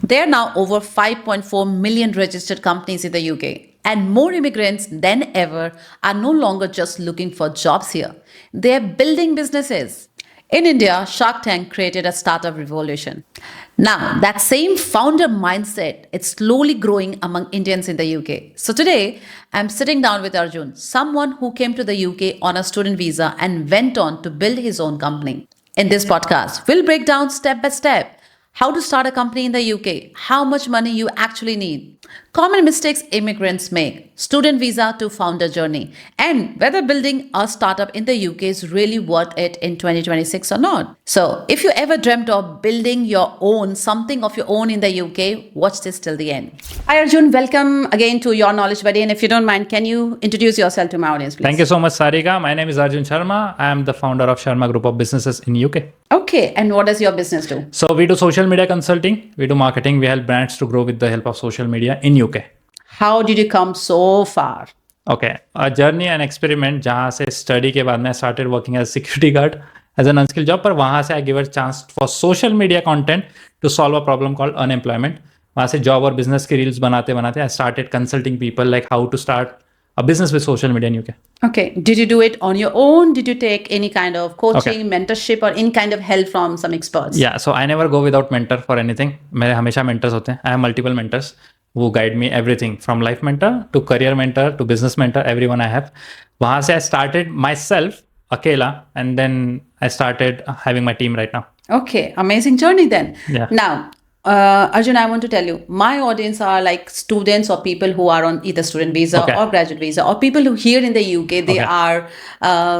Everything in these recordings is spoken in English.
There are now over 5.4 million registered companies in the UK, and more immigrants than ever are no longer just looking for jobs here. They're building businesses. In India, Shark Tank created a startup revolution. Now, that same founder mindset is slowly growing among Indians in the UK. So today, I'm sitting down with Arjun, someone who came to the UK on a student visa and went on to build his own company. In this podcast, we'll break down step by step how to start a company in the UK, how much money you actually need, common mistakes immigrants make, student visa to founder journey, and whether building a startup in the UK is really worth it in 2026 or not. So, if you ever dreamt of building your own, something of your own in the UK, watch this till the end. Hi Arjun, welcome again to Your Knowledge Buddy, and if you don't mind, can you introduce yourself to my audience, please? Thank you so much, Sarika. My name is Arjun Sharma. I am the founder of Sharma Group of Businesses in UK. Okay, and what does your business do? So we do social media consulting, we do marketing, we help brands to grow with the help of social media in UK. How did you come so far? Okay, a journey and experiment जहाँ से study के बाद मैं started working as security guard as an unskilled job, पर वहाँ से I give a chance for social media content to solve a problem called unemployment. वहाँ से job और business के reels बनाते बनाते I started consulting people like how to start a business with social media in UK. Okay. Did you do it on your own? Did you take any kind of coaching, mentorship, or any kind of help from some experts? Yeah, so I never go without mentor for anything. मेरे हमेशा mentors होते हैं. I have multiple mentors who guide me everything from life mentor to career mentor to business mentor. Everyone I have. वहाँ से I started myself अकेला, and then I started having my team right now. Okay, amazing journey then. Yeah. Now, Arjun, I want to tell you, my audience are like students or people who are on either student visa or graduate visa, or people who here in the UK, they are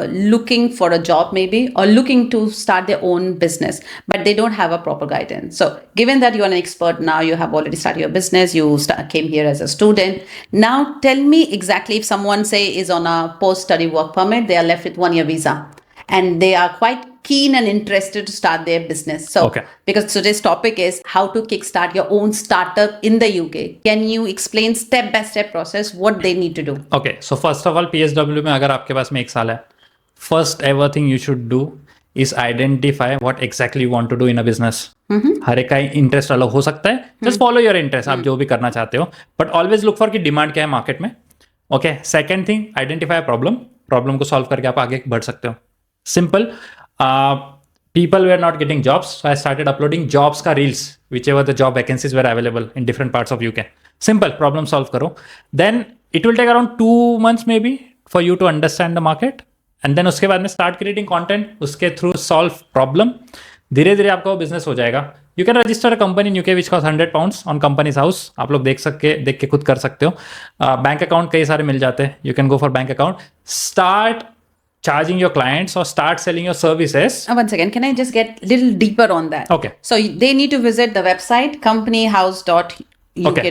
looking for a job maybe, or looking to start their own business, but they don't have a proper guidance. So given that you're an expert now, you have already started your business, you came here as a student. Now tell me exactly, if someone say is on a post-study work permit, they are left with 1 year visa, and they are quite keen and interested to start their business. So, because today's topic is how to kickstart your own startup in the UK. Can you explain step-by-step process what they need to do? Okay, so first of all, PSW में अगर आपके पास में 1 साल है, first ever thing you should do is identify what exactly you want to do in a business. हर एक का interest अलग हो सकता है. Just follow your interest. आप जो भी करना चाहते हो, but always look for कि डिमांड क्या है मार्केट में. Okay, second thing, identify a problem. Problem को सॉल्व करके आप आगे बढ़ सकते हो. Simple. People were not getting jobs, so I started uploading jobs ka reels, whichever the job vacancies were available in different parts of UK. Simple, problem solve karo. Then it will take around 2 months maybe for you to understand the market, and then उसके बाद में start creating content, उसके through solve problem. धीरे धीरे आपका वो business हो जाएगा. You can register a company in UK which costs £100 on company's house. आप लोग देख के खुद कर सकते हो. बैंक अकाउंट कई सारे मिल जाते हैं. You can go for bank account. Start charging your clients or start selling your services. One second, can I just get a little deeper on that? Okay. So they need to visit the website companyhouse.uk.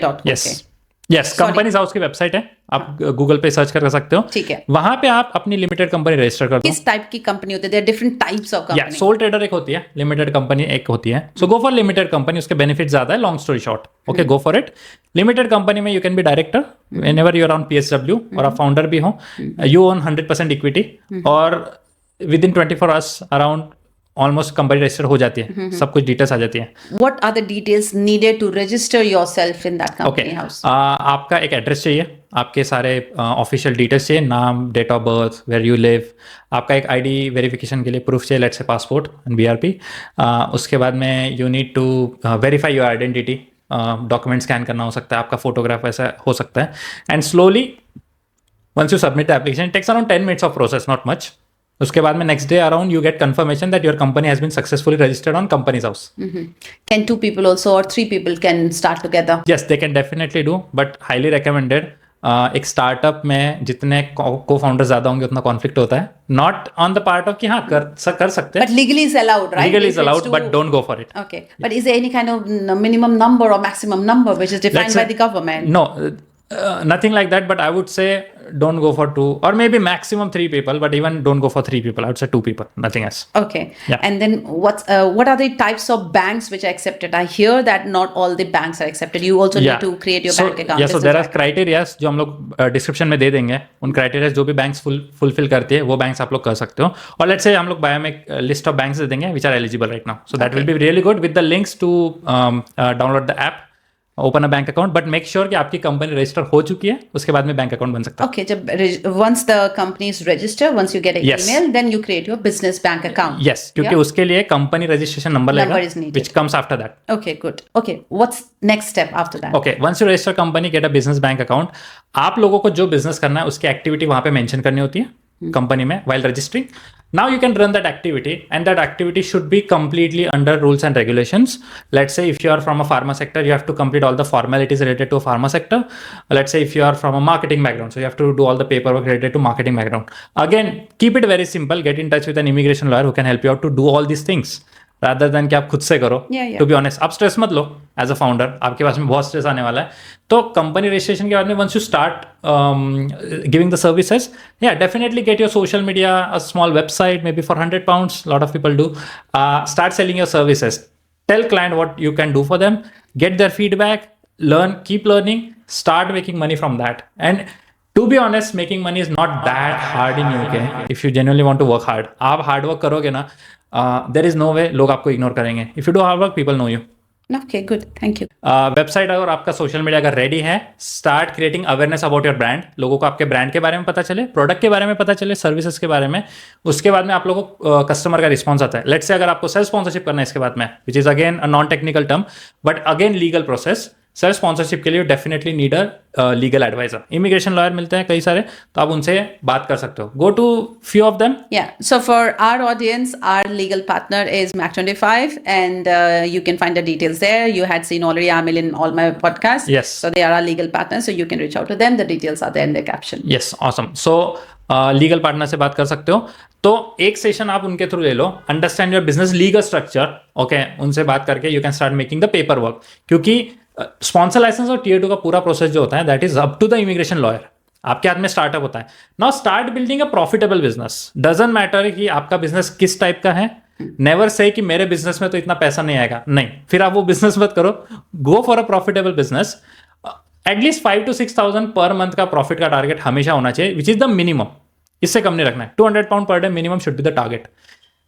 Yes, companies house की website है. आप Google पे search कर सकते हो. ठीक है. वहां पे आप अपनी लिमिटेड कंपनी रजिस्टर कर दो. किस टाइप की कंपनी होती है? There different types of company. Sole trader एक होती है, लिमिटेड कंपनी एक होती है. So go for limited company. उसके बेनिफिट ज्यादा है. Long story short, okay, go for it. Limited company में you can be director whenever you are on PSW, और आप फाउंडर भी हो. यू ओन 100% इक्विटी, और within 24 hours around almost company register हो जाती है. सब कुछ डिटेल्स आ जाती है. What are the details needed to register yourself in that company house? आपका एक एड्रेस चाहिए, आपके सारे ऑफिशियल डिटेल्स चाहिए, नाम, date of birth, where you live, आपका एक ID वेरिफिकेशन के लिए प्रूफ चाहिए, let's say passport and BRP. उसके बाद में you need to verify your identity. Document scan करना हो सकता है, आपका फोटोग्राफ ऐसा हो सकता है. And slowly once you submit the application, it takes around 10 minutes of process, not much. उसके बाद में next day around you get confirmation that your company has been successfully registered on Companies House. Can 2 people also or 3 people can start together? Yes, they can definitely do, but highly recommended. एक startup में जितने को founder ज्यादा होंगे उतना conflict होता है. Not on the part of कि हाँ कर सकते हैं. But legally is allowed, right? Legally is allowed, but don't go for it. Okay, but is there any kind of minimum number or maximum number which is defined by the government? No, nothing like that, but I would say don't go for 2 or maybe maximum 3 people, but even don't go for 3 people. I would say 2 people, nothing else. Okay. Yeah. And then what are the types of banks which are accepted? I hear that not all the banks are accepted. You also need to create your bank account. Yeah, so there are criteria जो हम लोग description में दे देंगे. उन criteria जो भी banks fulfil करती है वो बैंक्स आप लोग कर सकते हो. और लेट्स से हम लोग बायो में एक लिस्ट ऑफ बैंक्स दे देंगे which are eligible right now. So that will be really good with the links to download the app. Open a bank account, but make sure कि आपकी कंपनी रजिस्टर हो चुकी है, उसके बाद में बैंक अकाउंट बन सकता है. Okay, once the company is registered, once you get an Yes. email, then you create your business bank account. यस, क्योंकि Yeah? उसके लिए कंपनी रजिस्ट्रेशन नंबर Number लगेगा, is needed. Which comes after that. Okay, good. Okay, what's next step after that? Okay, once you register company, get a business bank account, आप लोगों को जो business करना है उसकी एक्टिविटी वहां पे मेंशन करनी होती है कंपनी में while registering. Now you can run that activity, and that activity should be completely under rules and regulations. Let's say if you are from a pharma sector, you have to complete all the formalities related to a pharma sector. Let's say if you are from a marketing background, so you have to do all the paperwork related to marketing background. Again, keep it very simple. Get in touch with an immigration lawyer who can help you out to do all these things. rather than कि आप खुद से करो. Yeah. To be honest, आप stress मत लो as a founder, आपके पास में बहुत स्ट्रेस आने वाला है. तो कंपनी रजिस्ट्रेशन के बाद में once you start giving the services, या definitely get your social media, a small website may be for £100, lot of people do. Start selling your services, tell client what you can do for them, get their feedback, learn, keep learning, start making money from that. And to be honest, making money is not that hard in UK if you genuinely want to work hard. आप hard work करोगे ना, there is no way लोग आपको ignore करेंगे. If you do hard work, people know you. Okay, good. Thank you. Website अगर आपका social media अगर ready है, start creating awareness about your brand. लोगों को आपके ब्रांड के बारे में पता चले, प्रोडक्ट के बारे में पता चले, सर्विसेज के बारे में. उसके बाद में आप लोगों को कस्टमर का रिस्पॉन्स आता है. लेट्स से अगर आपको सेल्फ स्पॉन्सरशिप करना है इसके बाद में, which is again a non technical term but again legal process. Self sponsorship के लिए definitely need a legal adviser. Immigration lawyer मिलते हैं कई सारे, तो आप उनसे बात कर सकते हो. Go to few of them. Yeah. So for our audience, our legal partner is Mac25, and you can find the details there. You had seen already Amil in all my podcasts. Yes. So they are our legal partners, so you can reach out to them. The details are there in the caption. Yes, awesome. So legal partner से बात कर सकते हो. तो एक session आप उनके through ले लो, understand your business legal structure. Okay, उनसे बात करके you can start making the paper work, क्योंकि स्पॉन्सर लाइसेंस और टीयर 2 का पूरा प्रोसेस जो होता है that is up to the immigration lawyer. आपके हाथ में स्टार्टअप होता है. Now start building a profitable business. Doesn't matter कि आपका बिजनेस किस टाइप का है. नेवर से कि मेरे बिजनेस में तो इतना पैसा नहीं आएगा. नहीं, फिर आप वो बिजनेस मत करो. Go for a profitable business. At least 5,000 to 6,000 per month का प्रॉफिट का टारगेट हमेशा होना चाहिए, विच इज द मिनिमम. इससे कम नहीं रखना है. £200 per day minimum should be the target.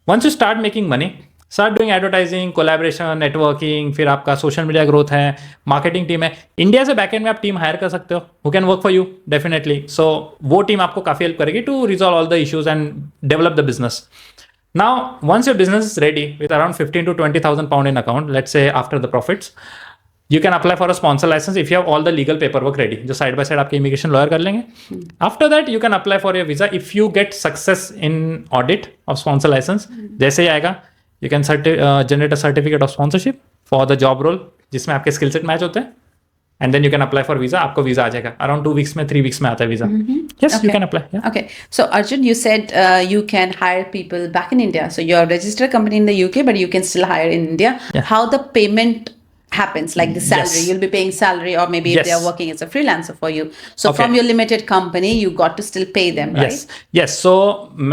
Once you start making money, start doing advertising, collaboration, networking, फिर आपका सोशल मीडिया ग्रोथ है, मार्केटिंग टीम है. इंडिया से बैकएंड में आप टीम हायर कर सकते हो who can work for you definitely. So वो टीम आपको काफी हेल्प करेगी to resolve all the issues and develop the business. Now once your business is ready with around 15,000 to 20,000 pound in account, let's say after the profits, you can apply for a sponsor license if you have all the legal paperwork ready, जो side by side आपके immigration lawyer कर लेंगे. After that you can apply for your visa if you get success in audit of sponsor license. जैसे ही आएगा you can generate a certificate of sponsorship for the job role जिसमें आपके skill set match होते हैं, and then you can apply for visa. आपको visa आ जाएगा around 2 weeks में, 3 weeks में आता है visa. Yes, you can apply. Yeah. Okay. So Arjun, you said you can hire people back in India. So you're a registered company in the UK, but you can still hire in India. Yeah. How the payment happens, like the salary, Yes. you'll be paying salary, or maybe if Yes. they are working as a freelancer for you. So Okay. from your limited company, you got to still pay them, right? Yes, yes. So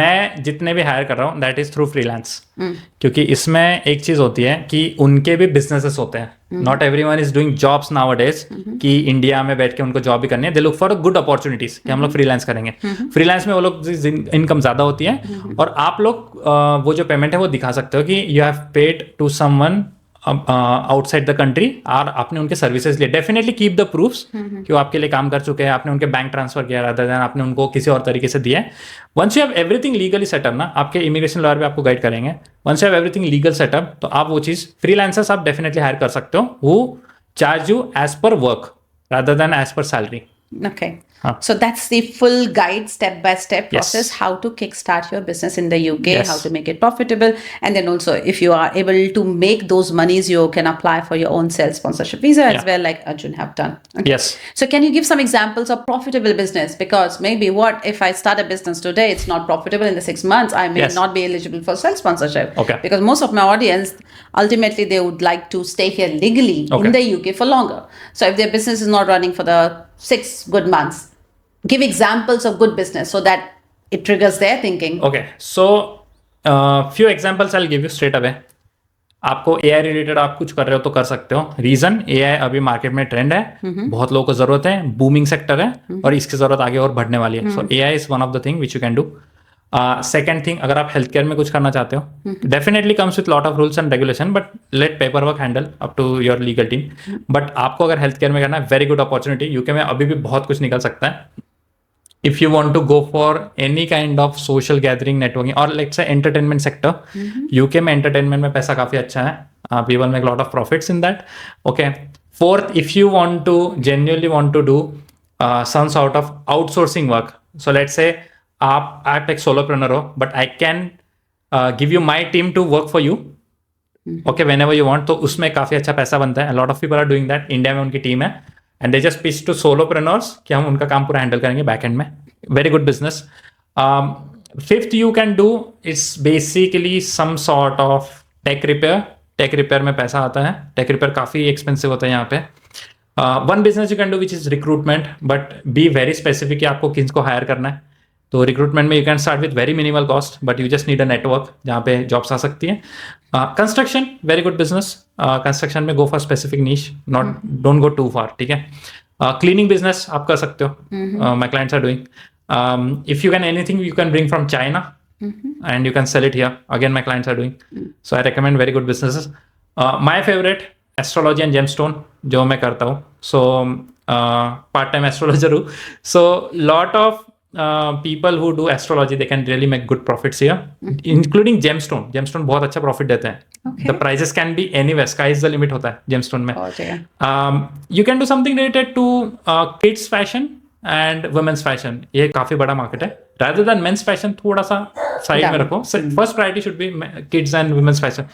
मैं जितने भी higher कर रहा हूँ that is through freelance. क्योंकि इसमें एक चीज होती है कि उनके भी बिजनेसेस होते हैं. Not everyone is doing jobs nowadays कि इंडिया में बैठ के उनको जॉब भी करनी है. They look for good opportunities कि हम लोग फ्रीलांस करेंगे. फ्रीलांस में वो लोग इनकम ज्यादा होती है, और आप लोग वो जो पेमेंट है वो दिखा सकते हो कि you have paid to someone outside the country, और आपने उनके सर्विसेज लिए. डेफिनेटली कीप द प्रूफ्स कि वो आपके लिए काम कर चुके हैं, आपने उनके बैंक ट्रांसफर किया रादर देन आपने उनको किसी और तरीके से दिया है. Once you have everything legally set up ना, आपके इमिग्रेशन लॉयर भी आपको गाइड करेंगे. Once you have everything legal set up, तो आप वो चीज फ्रीलांसर्स आप डेफिनेटली हायर कर सकते हो who charge you as per work rather than as per salary. Okay. So that's the full guide, step by step Yes. process, how to kickstart your business in the UK, Yes. how to make it profitable. And then also, if you are able to make those monies, you can apply for your own sales sponsorship visa as Yeah. well, like Arjun have done. Okay. Yes. So can you give some examples of profitable business? Because maybe what if I start a business today, it's not profitable in the 6 months, I may Yes. not be eligible for sales sponsorship. Okay. Because most of my audience, ultimately, they would like to stay here legally Okay. in the UK for longer. So if their business is not running for the 6 good months, give examples of good business so that it triggers their thinking. Okay, so few examples I'll give you straight away. आपको AI related आप कुछ कर रहे हो तो कर सकते हो. रीजन AI अभी मार्केट में ट्रेंड है, बहुत लोगों को जरूरत है, बूमिंग सेक्टर है, और इसकी जरूरत आगे और बढ़ने वाली है. So AI is one of the thing which you can do. Second thing, अगर आप हेल्थ केयर में कुछ करना चाहते हो, definitely comes with lot of rules and regulation, but let paper work handle up to your legal team. But आपको अगर health care में करना है, वेरी गुड अपॉर्चुनिटी. यूके में अभी भी बहुत कुछ निकल सकता है. If you want to go for any kind of social gathering, networking, or let's say entertainment sector, UK में entertainment में पैसा काफी अच्छा है. People make a lot of profits in that. Okay. Fourth, if you want to genuinely want to do some sort of outsourcing work. So let's say आप एक solopreneur हो, but I can give you my team to work for you. Okay, whenever you want. तो उसमें काफी अच्छा पैसा बनता है. A lot of people are doing that. India में उनकी टीम है. And they just pitch to solopreneurs कि हम उनका काम पूरा हैंडल करेंगे बैक एंड में. Very good business. Fifth you can do is basically some sort of tech repair. Tech repair में पैसा आता है. Tech repair काफ़ी expensive होता है यहाँ पे. One business you can do which is recruitment, but be very specific कि आपको किसको hire करना है. तो रिक्रूटमेंट में you can start with very minimal cost, but you just need a network जहाँ पे जॉब्स आ सकती हैं. Construction, very good business. Construction में go for specific niche, not don't go too far. ठीक है. क्लीनिंग बिजनेस आप कर सकते हो. My clients are doing. If you can anything you can bring from China and you can sell it here. Again, my clients are doing. So I recommend very good businesses. My favorite, astrology and gemstone, जो मैं करता हूँ. So part time astrologer हूँ. So lot of people who do astrology, they can really make good profits here, including gemstone. Gemstone बहुत अच्छा profit देते हैं. Okay. The prices can be anywhere. Sky is the limit होता है gemstone में. Oh, dear. You can do something related to kids fashion and women's fashion. ये काफी बड़ा मार्केट है. Rather than men's fashion, थोड़ा सा साइड में रखो. First priority should be kids and women's fashion.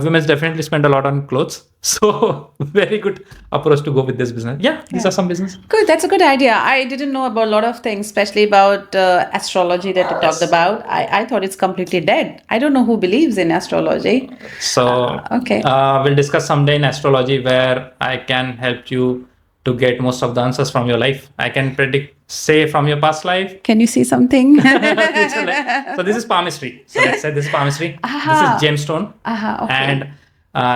Women's definitely spend a lot on clothes, so very good approach to go with this business. Yeah, these are some business. Good, that's a good idea. I didn't know about a lot of things, especially about astrology that you talked about. I thought it's completely dead. I don't know who believes in astrology. So Okay. We'll discuss someday in astrology where I can help you to get most of the answers from your life. I can predict, say, from your past life. Can you see something? So this is palmistry. So let's say this is palmistry. This is gemstone. Okay. And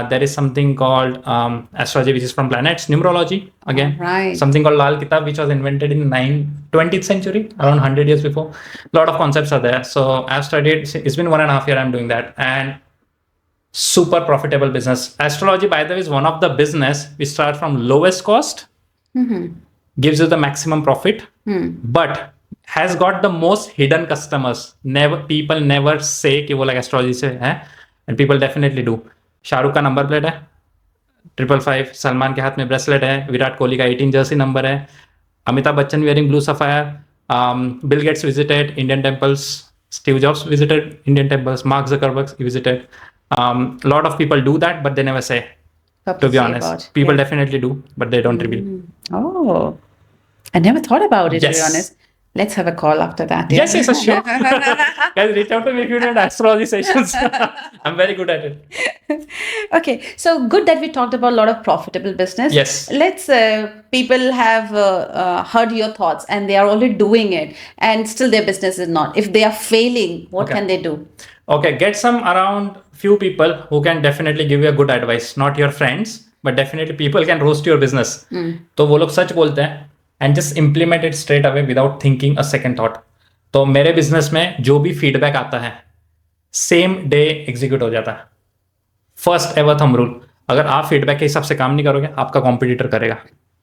there is something called astrology, which is from planets. Numerology, again. Right. Something called Lal Kitab, which was invented in 20th century, around 100 years before. A lot of concepts are there. So I've studied, it's been 1.5 years I'm doing that. And super profitable business. Astrology, by the way, is one of the business we start from lowest cost, gives you the maximum profit, but has got the most hidden customers. People never say कि वो like astrology से है, and people definitely do. Shahrukh का number plate है 555, सलमान के हाथ में bracelet है, विराट कोहली का 18 जर्सी नंबर है, Amitabh Bachchan wearing blue sapphire, Bill Gates visited Indian temples, Steve Jobs visited Indian temples, Mark Zuckerberg visited. Lot of people do that, but they never say. To be honest, people definitely do, but they don't reveal. Oh, I never thought about it, to be Yes. honest. Let's have a call after that. Yes, sure. Guys, reach out to me if you need astrology sessions. I'm very good at it. Okay, so good that we talked about a lot of profitable business. Yes. Let's people have heard your thoughts and they are already doing it, and still their business is not. If they are failing, what Okay. can they do? Okay, get some around few people who can definitely give you a good advice. Not your friends, but definitely people can roast your business. तो वो लोग सच बोलते हैं and just implement it straight away without thinking a second thought. तो मेरे business में जो भी फीडबैक आता है सेम डे एग्जीक्यूट हो जाता है. फर्स्ट एवर थंब रूल, अगर आप फीडबैक के हिसाब से काम नहीं करोगे आपका कॉम्पिटिटर करेगा.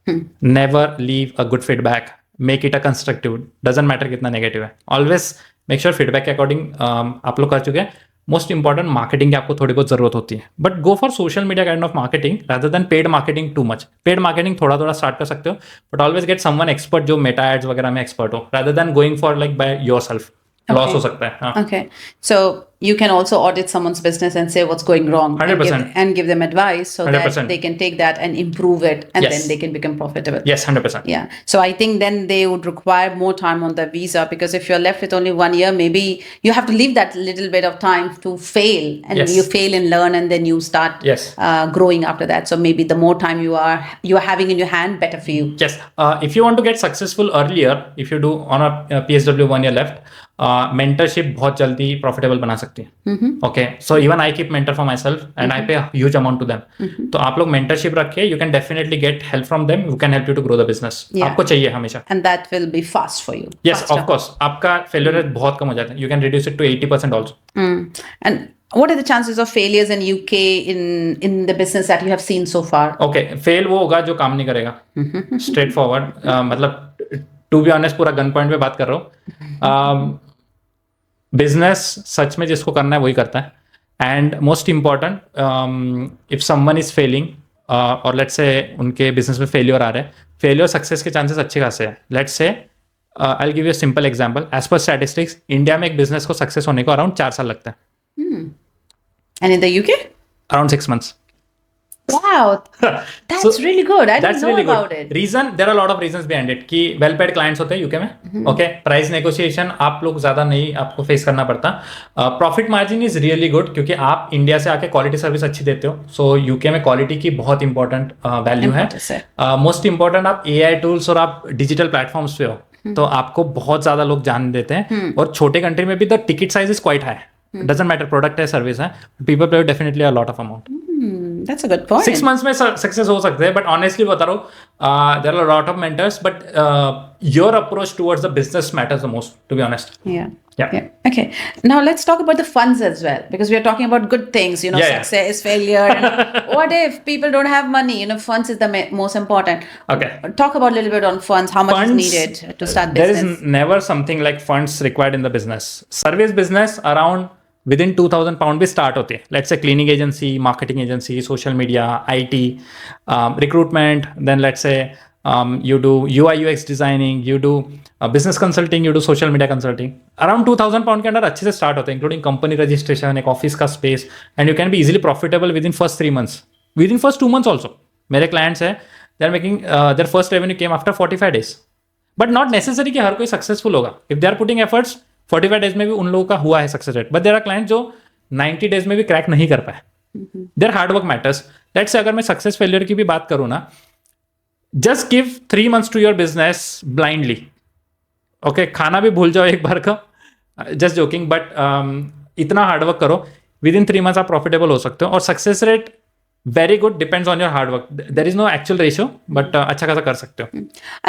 Never leave a good feedback, make it a constructive, doesn't matter कितना नेगेटिव है. ऑलवेज मेक श्योर फीडबैक के अकॉर्डिंग आप लोग कर चुके हैं. मोस्ट इंपॉर्टेंट मार्केटिंग की आपको थोड़ी बहुत जरूरत होती है, but go for social media kind of marketing rather than paid marketing too much. Paid marketing थोड़ा थोड़ा स्टार्ट कर सकते हो, but always get someone expert जो मेटा एड्स वगैरह में एक्सपर्ट हो, rather than going for like by yourself. Loss हो सकता है. हाँ. Okay, so you can also audit someone's business and say what's going wrong, 100%. and give them advice so 100%. that they can take that and improve it, and Yes. then they can become profitable. Yes, 100%. Yeah. So I think then they would require more time on the visa, because if you're left with only 1 year, maybe you have to leave that little bit of time to fail, and Yes. you fail and learn, and then you start Yes. growing after that. So maybe the more time you are having in your hand, better for you. Yes. If you want to get successful earlier, if you do on a PSW 1 year left, mentorship बहुत जल्दी profitable बना सकती है. Okay, so even I keep mentor for my self and I पे huge amount to them. तो आप लोग mentorship रखे, you can definitely get help from them, you can help you to grow the business. आपको चाहिए हमेशा. And that will be fast for you. Yes, of course आपका failure rate बहुत कम हो जाता है. You can reduce it to 80% also. And what are the chances of failures in UK in the business that you have seen so far? Okay, fail वो होगा जो काम नहीं करेगा. स्ट्रेट फॉरवर्ड, मतलब टू बी ऑनेस्ट पूरा gun point पे बात कर रहा हूँ. बिजनेस सच में जिसको करना है वही करता है. And most important, if someone is failing और लेट्स से उनके बिजनेस में फेलियर आ रहे हैं, फेलियर सक्सेस के चांसेस अच्छे खासे हैं. Let's say I give you simple example. As per statistics, India में एक बिजनेस को सक्सेस होने को अराउंड 4 साल लगता है. And in the UK? Around 6 months. Wow, that's really good. I didn't know about it. Reason, there are a lot of reasons behind it. कि well paid clients होते हैं यूके में. ओके, प्राइस नेगोशिएशन आप लोग ज्यादा नहीं आपको face करना पड़ता. Profit margin is really good क्योंकि आप इंडिया से आके क्वालिटी सर्विस अच्छी देते हो. सो यूके में क्वालिटी की बहुत इंपॉर्टेंट वैल्यू है. मोस्ट इंपॉर्टेंट आप AI टूल्स और आप डिजिटल प्लेटफॉर्म्स पे हो तो आपको बहुत ज्यादा लोग जान देते हैं. और छोटे कंट्री में भी the ticket size is quite high. Doesn't matter product है सर्विस है, people pay definitely a lot of amount. That's a good point. 6 months में सक्सेस हो सकते हैं, बट ऑनेस्टली बता रहा हूँ, there are a lot of mentors, but your approach towards the business matters the most, to be honest. Yeah. Okay. Now let's talk about the funds as well, because we are talking about good things, success, failure. And what if people don't have money? Funds is the most important. Okay. Talk about a little bit on funds. How much is needed to start business? There is never something like funds required in the business. Service business around within 2,000 pound भी start होते हैं. Let's say cleaning agency, marketing agency, social media, IT, recruitment. Then let's say you do UI UX designing, you do business consulting, you do social media consulting. Around 2,000 pound के अंदर अच्छे से start होते हैं, including company registration, एक office का space, and you can be easily profitable within first 3 months. Within first 2 months also. मेरे clients हैं, they are making their first revenue came after 45 days. But not necessary कि हर कोई successful होगा. If they are putting efforts, 45 days में भी उन लोगों का हुआ है success rate. But there are client जो 90 डेज में भी क्रैक नहीं कर पाए. Their hard work matters. Let's say अगर मैं सक्सेस फेलियर की भी बात करूं ना, just give 3 months to your business blindly. Okay, खाना भी भूल जाओ एक बार का, जस्ट जोकिंग, बट इतना हार्ड वर्क करो, विद इन 3 months आप प्रॉफिटेबल हो सकते हो. और success rate very good, depends on your hard work. There is no actual ratio, but अच्छा खासा कर सकते हो.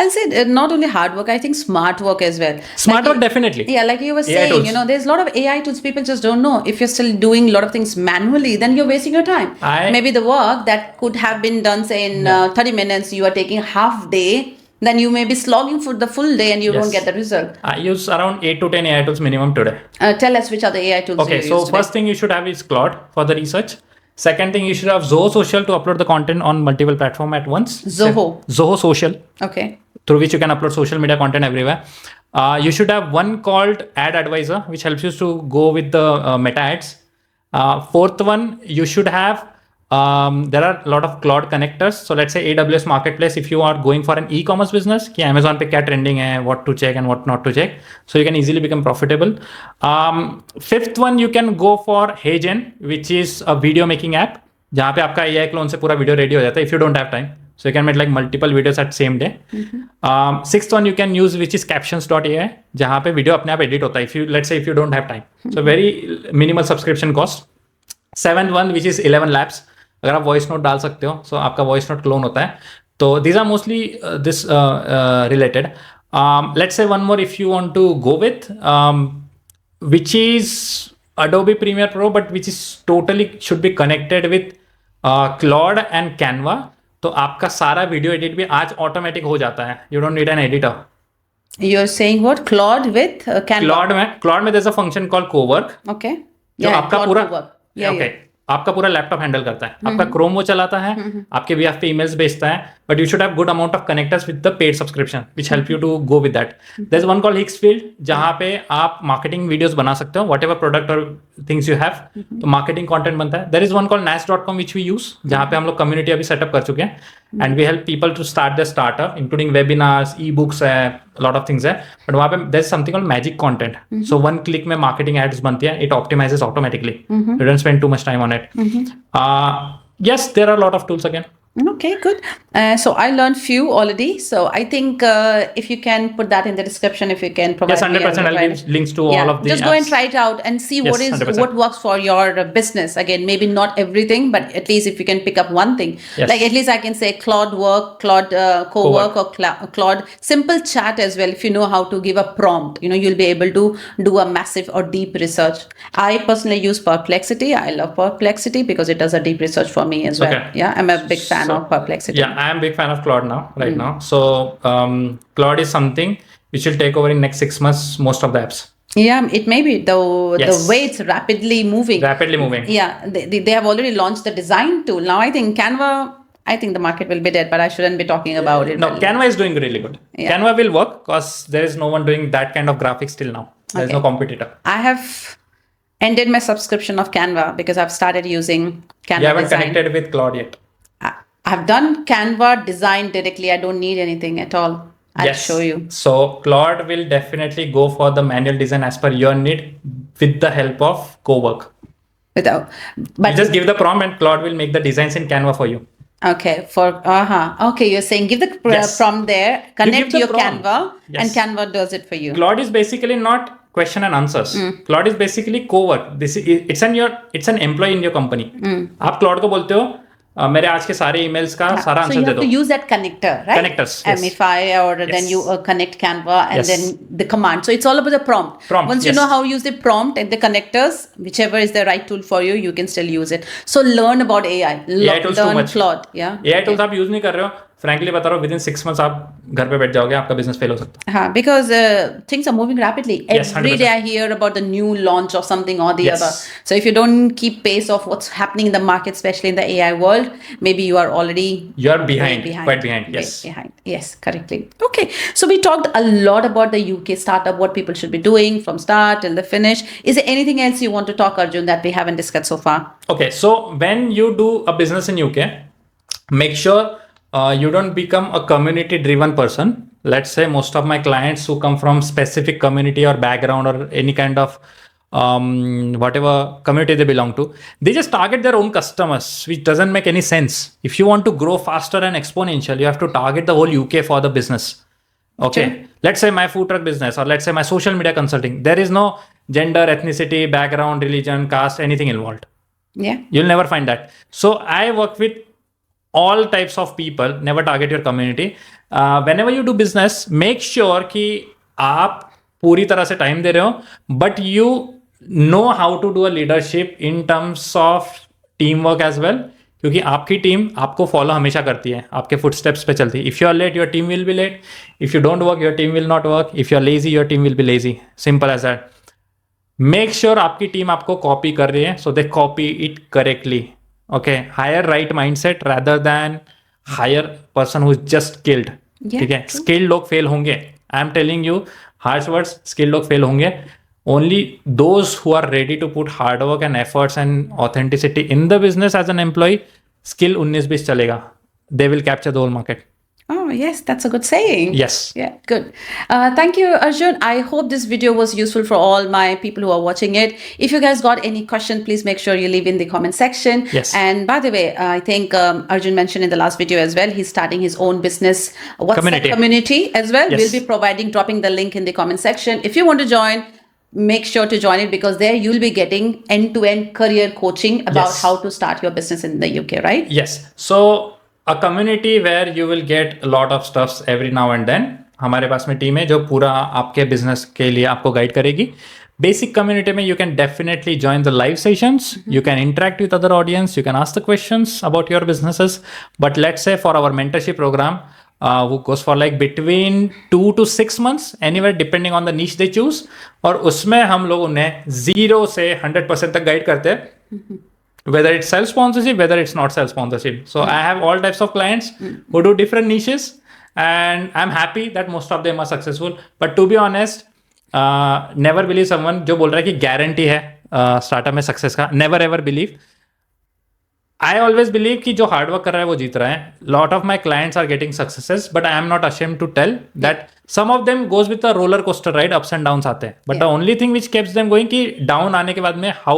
I'll say not only hard work, I think smart work as well. Smart work definitely. Yeah, like you were AI saying, tools. there's a lot of AI tools people just don't know. If you're still doing a lot of things manually, then you're wasting your time. Maybe the work that could have been done, say in 30 minutes, you are taking half day. Then you may be slogging for the full day and you don't get the result. I use around 8 to 10 AI tools minimum today. Tell us which are the AI tools Okay, you so use first thing you should have is Claude for the research. Second thing, you should have Zoho Social to upload the content on multiple platforms at once. Zoho Social. Okay. Through which you can upload social media content everywhere. You should have one called Ad Advisor, which helps you to go with the meta ads. Fourth one, you should have, there are a lot of cloud connectors. So let's say AWS Marketplace, if you are going for an e-commerce business, कि Amazon पे क्या trending है, what to check and what not to check. So you can easily become profitable. Fifth one, you can go for HeyGen, which is a video making app, जहाँ पे आपका AI clone से पूरा video ready हो जाता है if you don't have time. So you can make like multiple videos at same day. Sixth one you can use, which is captions.ai, जहाँ पे video अपने आप edit होता है. Let's say if you don't have time. So very minimal subscription cost. Seventh one, which is 11 Labs. अगर आप voice note डाल सकते हो, सो आपका वॉइस नोट क्लोन होता है. तो these are mostly this related. Let's say one more if you want to go with, which is Adobe Premiere Pro, but which is totally should be connected with Claude and Canva. तो आपका सारा video edit भी आज automatic हो जाता है. You don't need an editor. You're saying what? Claude with Canva? Claude में there's a function called Cowork. Okay. जो आपका पूरा okay. आपका पूरा लैपटॉप हैंडल करता है. आपका क्रोम वो चलाता है, आपके behalf पे ईमेल्स भेजता है, but you should have good amount of connectors with the paid subscription which help you to go with that. There is one called Higgsfield, जहां पे आप मार्केटिंग वीडियोस बना सकते हो, व्हाटएवर प्रोडक्ट और थिंग्स यू हैव, तो marketing content बनता है. There is one called nas.com which we use, जहां पे हम लोग कम्युनिटी अभी सेटअप कर चुके हैं and we help people to start the startup, including webinars, ebooks है, लॉट ऑफ थिंग्स है. बट वहां पे there is something called magic content. So one click में मार्केटिंग एड्स बनती है. It optimises automatically. You don't spend too much time on it. Yes, there are a lot of tools again. Okay, good. So I learned few already. So I think if you can put that in the description, if you can provide Yes, me, 100%. I'll try give it. links to all of the just go and apps. try it out and see Yes, 100%. what works for your business. Again, maybe not everything, but at least if you can pick up one thing, Yes. like at least I can say Claude work, Claude co-work, or Claude simple chat as well. If you know how to give a prompt, you'll be able to do a massive or deep research. I personally use Perplexity. I love Perplexity because it does a deep research for me as well. Okay. Yeah, I'm a big fan of Perplexity. Yeah, I am a big fan of Claude now, right now. So Claude is something which will take over in next 6 months most of the apps. Yeah, it may be the Yes. way it's rapidly moving. Rapidly moving. Yeah, they have already launched the design tool. Now I think Canva. I think the market will be dead, but I shouldn't be talking about it. No, Canva is doing really good. Yeah. Canva will work because there is no one doing that kind of graphics till now. There is Okay. no competitor. I have ended my subscription of Canva because I've started using Canva You haven't design. connected with Claude yet. I've done Canva design directly. I don't need anything at all. I'll Yes. show you. So Claude will definitely go for the manual design as per your need with the help of Cowork. Without, You but just give the prompt and Claude will make the designs in Canva for you. okay, okay, you're saying give the Yes. prompt there, connect the your prompt. Canva, Yes. and Canva does it for you. Claude is basically not question and answers. Claude is basically co-work. It's an employee in your company. आप Claude को बोलते हो मेरे आज के सारे emails का सारा So answer you they have दो. to use that connector, right? Connectors, yes. MFI, or then you connect Canva and Yes. then the command. So it's all about the prompt. Prompt, Once you yes. know how to use the prompt and the connectors, whichever is the right tool for you, you can still use it. So learn about AI. AI tools too learn much. Claude. Yeah. AI tools आप use नहीं कर रहे हो. Frankly बता रहा हूँ, within 6 months आप घर पे बैठ जाओगे, आपका business fail हो सकता है. Because things are moving rapidly. Yes, Every 100%. day I hear about the new launch of something or the Yes. other. So if you don't keep pace of what's happening in the market, especially in the AI world, maybe you are already You are behind, way quite behind. way Yes. behind. Yes, correctly. Okay. So we talked a lot about the UK startup, what people should be doing from start till the finish. Is there anything else you want to talk, Arjun, that we haven't discussed so far? Okay, so when you do a business in UK, make sure you don't become a community driven person. Let's say most of my clients who come from specific community or background or any kind of whatever community they belong to, they just target their own customers, which doesn't make any sense. If you want to grow faster and exponential, you have to target the whole UK for the business. Okay. Sure. Let's say my food truck business, or let's say my social media consulting. There is no gender, ethnicity, background, religion, caste, anything involved. Yeah. You'll never find that. So I work with all types of people. Never target your community. Whenever you do business, make sure कि आप पूरी तरह से time दे रहे हो, but you know how to do a leadership in terms of teamwork as well. क्योंकि आपकी team आपको फॉलो हमेशा करती है, आपके फुटस्टेप्स पे चलती है. If you are late, your team will be late. If you don't work, your team will not work. If you are lazy, your team will be lazy. Simple as that. Make sure आपकी team आपको copy कर रही है, so they copy it correctly. Okay, hire right mindset rather than hire person who is just skilled. ठीक है, skilled लोग fail होंगे. I am telling you harsh words, skilled लोग फेल होंगे. Only those who are ready to put hard work and efforts and authenticity in the business as an employee, skill 19-20 chalega. They will capture the whole market. Oh, yes, that's a good saying. Yes. Yeah, good. Thank you, Arjun. I hope this video was useful for all my people who are watching it. If you guys got any question, please make sure you leave in the comment section. Yes. And by the way, I think Arjun mentioned in the last video as well, he's starting his own business community as well. Yes. We'll be dropping the link in the comment section. If you want to join, make sure to join it, because there you'll be getting end-to-end career coaching about Yes. how to start your business in the UK, right? Yes. So a community where you will get a lot of stuffs every now and then. हमारे पास में team है जो पूरा आपके business के लिए आपको guide करेगी. बेसिक कम्युनिटी में you can definitely join the live sessions. You can interact with other audience. You can ask the questions about your businesses. But let's say for our mentorship program, वो goes for like between 2 to 6 months, anywhere depending on the niche they choose. और उसमें हम लोग उन्हें 0 से 100% तक guide करते हैं. Whether it's self-sponsorship, whether it's not self-sponsorship. So I have all types of clients who do different niches, and I'm happy that most of them are successful. But to be honest, never believe someone जो बोल रहा है कि guarantee है startup में success का. Never ever believe. I always believe कि जो हार्ड वर्क कर रहा है वो जीत रहा है. Lot of my clients are getting successes, but I am not ashamed to tell that some of them goes with a roller coaster ride, ups and downs आते हैं. But the only thing which keeps them going कि down आने के बाद में how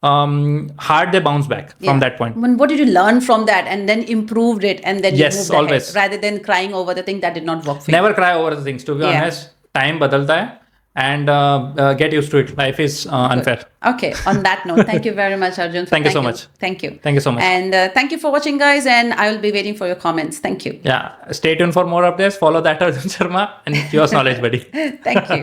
hard they bounce back from that point. What did you learn from that and then improved it and then Yes, you moved ahead, always. rather than crying over the thing that did not work for you? Never cry over the things, to be Yeah. honest. Time badalta hai, and get used to it. Life is unfair. Okay, on that note, thank you very much, Arjun. Thank you so much. Thank you. Thank you so much. And thank you for watching, guys, and I will be waiting for your comments. Thank you. Yeah, stay tuned for more updates. Follow that Arjun Sharma and yours knowledge buddy. Thank you.